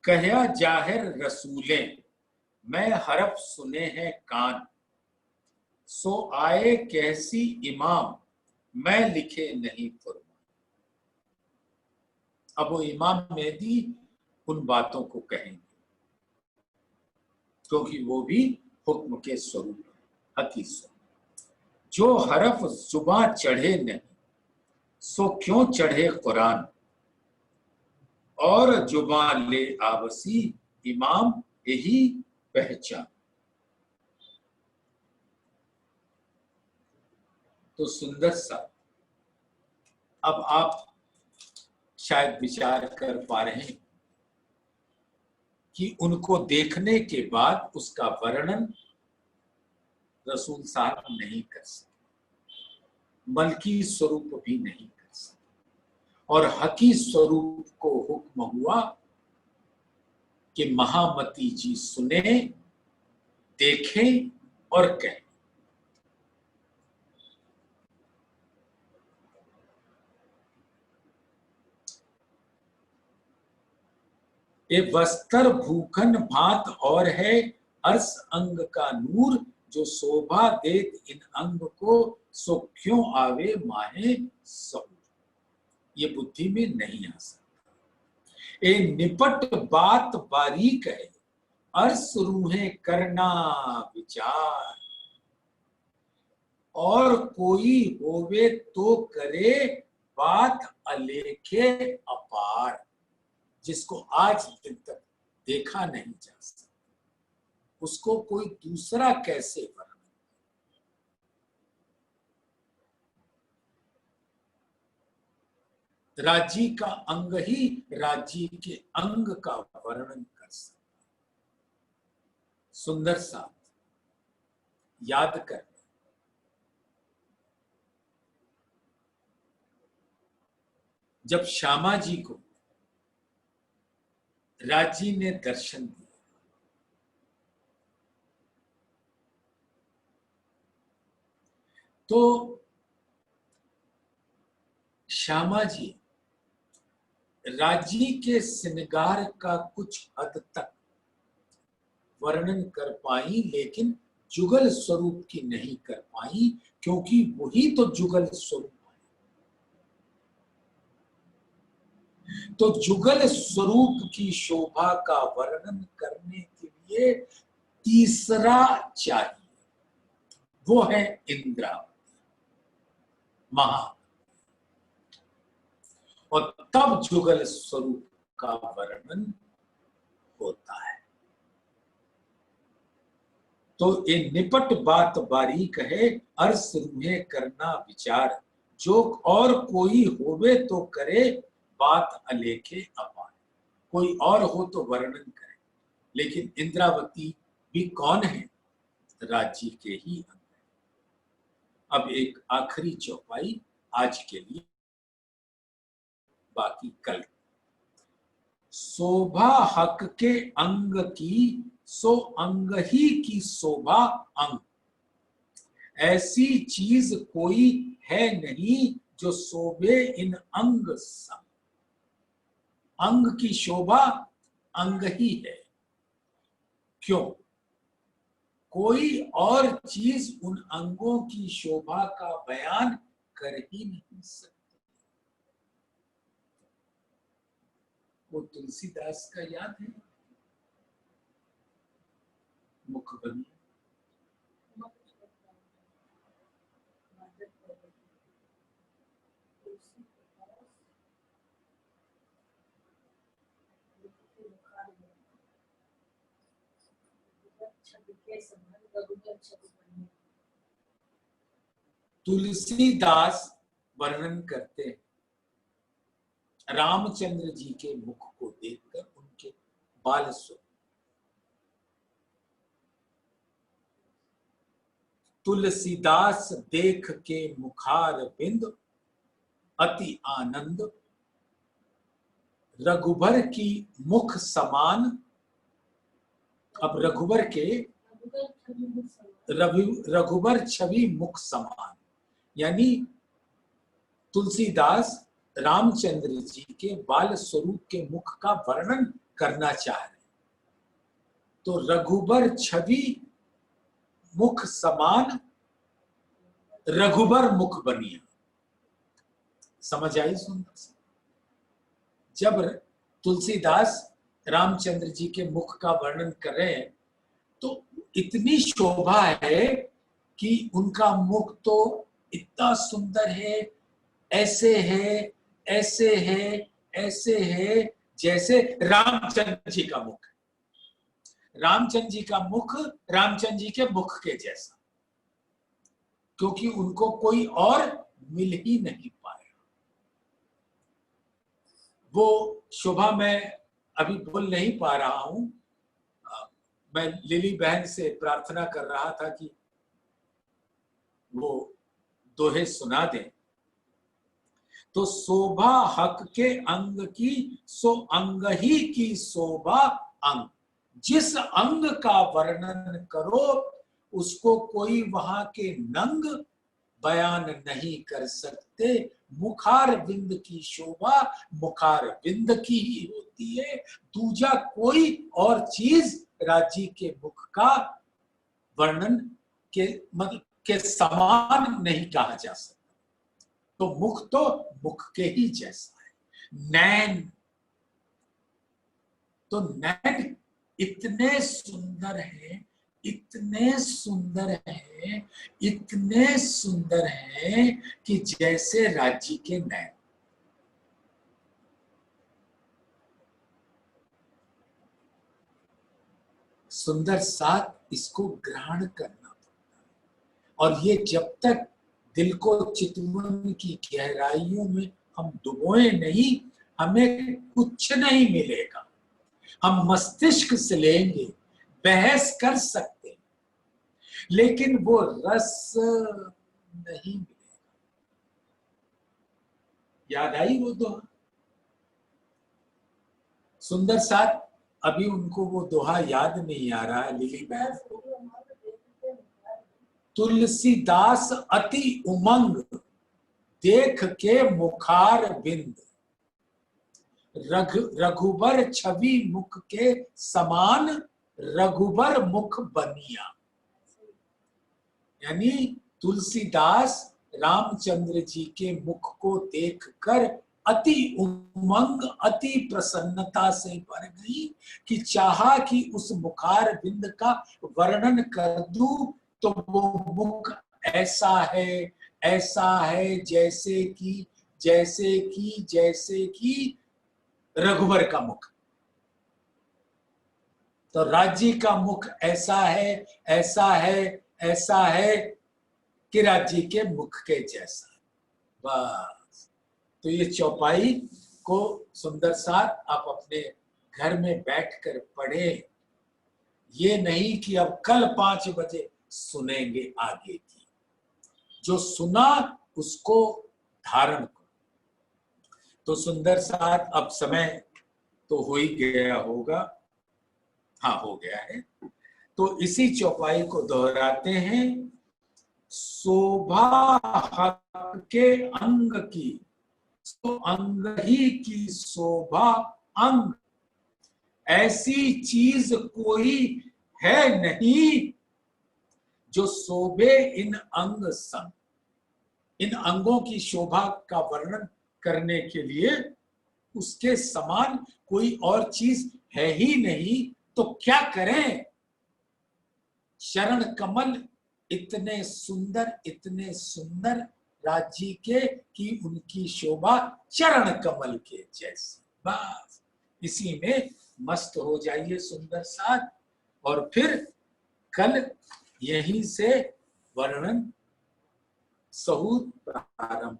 कहया जाहिर रसूले, मैं हरफ सुने हैं कान, सो आए कैसी इमाम, मैं लिखे नहीं फुरमान। अब वो इमाम मेहदी उन बातों को कहेंगे, क्योंकि वो भी हुक्म के स्वरूप है, हकी स्वरूप। जो हरफ जुबां चढ़े नहीं, सो क्यों चढ़े कुरान, और जुबां ले आवसी, इमाम यही पहचान। तो सुंदर सा, अब आप शायद विचार कर पा रहे हैं कि उनको देखने के बाद उसका वर्णन रसूल साहब नहीं कर सके, मलकी स्वरूप भी नहीं कर सके, और हकी स्वरूप को हुक्म हुआ कि महामती जी सुने, देखें और कहें। ये वस्त्र भूखन भात और है, अर्श अंग का नूर, जो शोभा देत इन अंग को, सो क्यों आवे माहे सहूर। ये बुद्धि में नहीं आ सकता। ए निपट बात बारीक है, अर्श रूहें करना विचार, और कोई होवे तो करे बात अलेखे अपार। जिसको आज दिन तक देखा नहीं जा सकता, उसको कोई दूसरा कैसे वर्णन। राजी का अंग ही राजी के अंग का वर्णन कर सकता। सुंदर सा याद कर, जब श्यामा जी को राजी ने दर्शन दिया, तो श्यामा जी राजी के श्रृंगार का कुछ हद तक वर्णन कर पाई, लेकिन जुगल स्वरूप की नहीं कर पाई, क्योंकि वही तो जुगल स्वरूप है। तो जुगल स्वरूप की शोभा का वर्णन करने के लिए तीसरा चाहिए, वो है इंद्रावती, महा, और तब जुगल स्वरूप का वर्णन होता है। तो ये निपट बात बारीक है, अर्श रूहें करना विचार, जो और कोई होवे तो करे बात अलेखे अपार। कोई और हो तो वर्णन करे, लेकिन इंद्रावती भी कौन है, राज्य के ही अंग है। अब एक आखिरी चौपाई आज के लिए, बाकी कल। शोभा हक के अंग की, सो अंग ही की शोभा अंग, ऐसी चीज कोई है नहीं जो शोभे इन अंग संग। अंग की शोभा अंग ही है, क्यों, कोई और चीज उन अंगों की शोभा का बयान कर ही नहीं सकती। वो तुलसीदास का याद है, मुखबनी, तुलसीदास वर्णन करते हैं रामचंद्र जी के मुख को देखकर उनके बाल स्वरूप। तुलसीदास देख के मुखार बिंद अति आनंद, रघुबर की मुख समान। अब रघुबर के रघुबर छवि मुख समान, यानी तुलसीदास रामचंद्र जी के बाल स्वरूप के मुख का वर्णन करना चाह रहे। तो रघुबर छवि मुख समान, रघुबर मुख बनिया। समझ आई सुंदर सा? जब तुलसीदास रामचंद्र जी के मुख का वर्णन कर रहे हैं तो इतनी शोभा है कि उनका मुख तो इतना सुंदर है, ऐसे है, ऐसे है, ऐसे है जैसे रामचंद्र जी का मुख है। रामचंद्र जी का मुख रामचंद्र जी के मुख के जैसा, क्योंकि उनको कोई और मिल ही नहीं पाया। वो शोभा मैं अभी बोल नहीं पा रहा हूं। मैं लिली बहन से प्रार्थना कर रहा था कि वो दोहे सुना दें। तो शोभा हक के अंग की, सो अंग ही की शोभा अंग। जिस अंग का वर्णन करो उसको कोई वहां के नंग बयान नहीं कर सकते। मुखार बिंद की शोभा मुखार बिंद की ही होती है। दूजा कोई और चीज राज्य के मुख का वर्णन के मतलब के समान नहीं कहा जा सकता। तो मुख तो मुख के ही जैसा है। नैन, तो नैन इतने सुंदर है, इतने सुंदर है, इतने सुंदर है कि जैसे राज्य के नैन। सुंदर साथ इसको ग्रहण करना पड़ता है। और ये जब तक दिल को चितवन की गहराइयों में हम डुबोए नहीं, हमें कुछ नहीं मिलेगा। हम मस्तिष्क से लेंगे, बहस कर सकते हैं, लेकिन वो रस नहीं मिलेगा। याद आई वो दोहा? सुंदर साथ अभी उनको वो दोहा याद नहीं आ रहा है लिली बहन को। तुलसीदास अति उमंग देख के मुखार बिंद, रघुबर छवि मुख के समान, रघुबर मुख बनिया। यानी तुलसीदास रामचंद्र जी के मुख को देखकर अति उमंग, अति प्रसन्नता से भर गई कि चाहा कि उस मुखार बिंद का वर्णन कर दूं तो वो मुख ऐसा है, ऐसा है जैसे कि रघुवर का मुख। तो राज्य का मुख ऐसा है, ऐसा है, ऐसा है कि राज्य के मुख के जैसा। बस, तो ये चौपाई को सुंदर साथ आप अपने घर में बैठकर पढ़ें। ये नहीं कि अब कल 5 बजे सुनेंगे आगे की। जो सुना उसको धारण करो। तो सुंदर साथ अब समय तो हो ही गया होगा। हाँ, हो गया है। तो इसी चौपाई को दोहराते हैं। शोभा हक के अंग की, तो अंग ही की शोभा अंग। ऐसी चीज कोई है नहीं जो शोभे इन अंग संग। इन अंगों की शोभा का वर्णन करने के लिए उसके समान कोई और चीज है ही नहीं। तो क्या करें? शरण कमल इतने सुंदर राज्य के कि उनकी शोभा चरण कमल के जैसी। बस इसी में मस्त हो जाइए सुंदर साथ। और फिर कल यहीं से वर्णन सहूत प्रारंभ